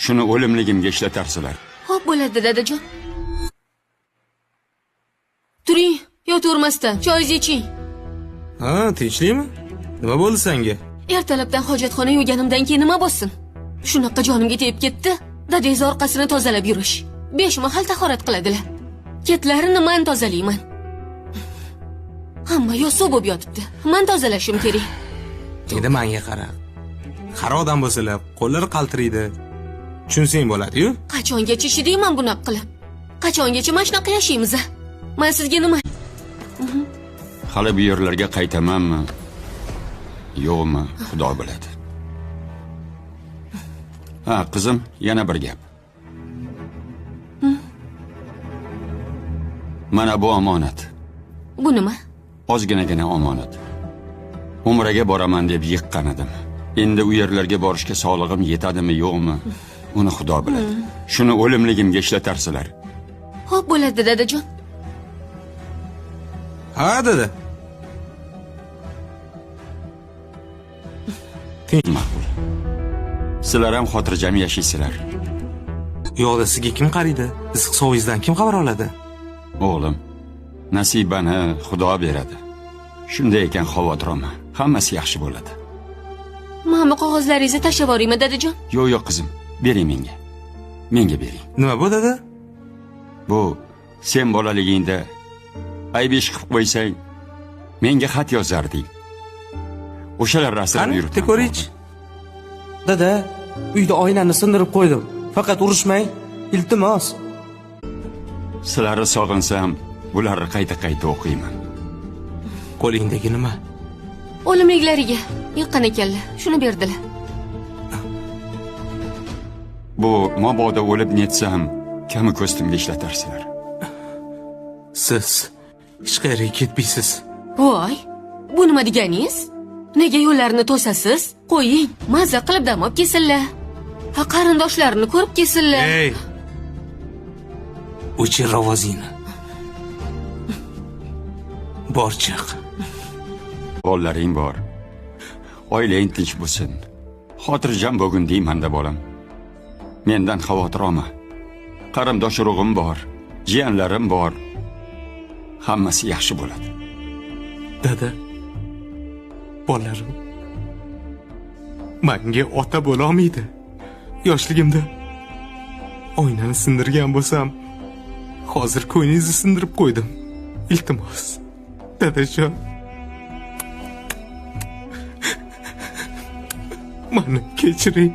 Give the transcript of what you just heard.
Shuni o'limligimga ishlatarsizlar. Xo'p bo'ladi, dadajon. Turing, yotavermasdan choyingizni iching. Ha, tinchlikmi? Nima bo'ldi senga? Ertalabdan hojatxona yuvganimdan keyin nima bo'lsin? Shunaqa jonimga tegib ketdi. Dadangiz orqasini tozalab yurish. 5 mahal tahorat qiladilar. Ketlarini men tozalayman. Hamma yo'q bo'lib yotibdi. Men tozalashim kerak. Endi menga qara. Qara odam bo'lsalar, qo'llari qaltiraydi. Tushunsang bo'ladi-yu. Qachongacha ishlayman bunaqa qilib? Qachongacha mana shunaqa yashaymiz? Men sizga nima? Hali bu yerlarga qaytamanmi? Yo'qmi? Xudo biladi. Ha, qizim, yana bir gap. Mana bu omonat. Bu nima? Ozginagina omonat. Umraga boraman deb yiqqan edim. Endi u yerlarga borishga sog'lig'im yetadimi, yo'qmi? Uni Xudo biladi. Shuni o'limligimga ishlatarsizlar. Xo'p bo'ladi, dadajon. Ha, dada. Ma'qul. Sizlar ham xotirjam yashaysizlar. Yo'qda sizga kim qaraydi? Issiq sovingizdan kim xabar oladi? O'g'lim, nasibani Xudo beradi. Shunday ekan xavotir olma. Hammasi yaxshi bo'ladi. Mana qog'ozlaringizni tashlab yuboraymi, dadajon? Yo'q, qizim, bering menga. Menga bering. Nima bu, dada? Bu sen bolaligingda ayb ish qilib qo'ysang, menga xat yozarding. O'shalar rasmini yuritib ko'rich. Dada, uyda oynani sindirib qo'ydim. Faqat urushmang, iltimos. Sizlarni sog'insam, bularni qayta-qayta o'qiyman. Qo'lingdagi nima? O'limliklariga yiqqan ekanlar. Shuni berdilar. Bu mabodo o'lib netsam, kami ko'stimga ishlatarsizlar. Siz hech qayerga ketmaysiz. Voy, bu nima deganingiz? Nega yo'llarni to'sasiz? Qo'ying, mazza qilib dam olib kelsinlar. Ha, qarindoshlarini ko'rib kelsinlar. Ey! Uchi ravozini. Bor chiq. Bolalaring bor. Oilang tinch bo'lsin. Xotirjam bo'lgin deyman-da bolam. Mendan xavotir olma. Qarindosh urug'im bor, jiyanlarim bor. Hammasi yaxshi bo'ladi. Dada, bolalarim menga ota bo'la olmaydi. Yoshligimda oynani sindirgan bo'lsam, hozir ko'nglingizni sindirib qo'ydim. Iltimos, dadajon. Meni kechiring.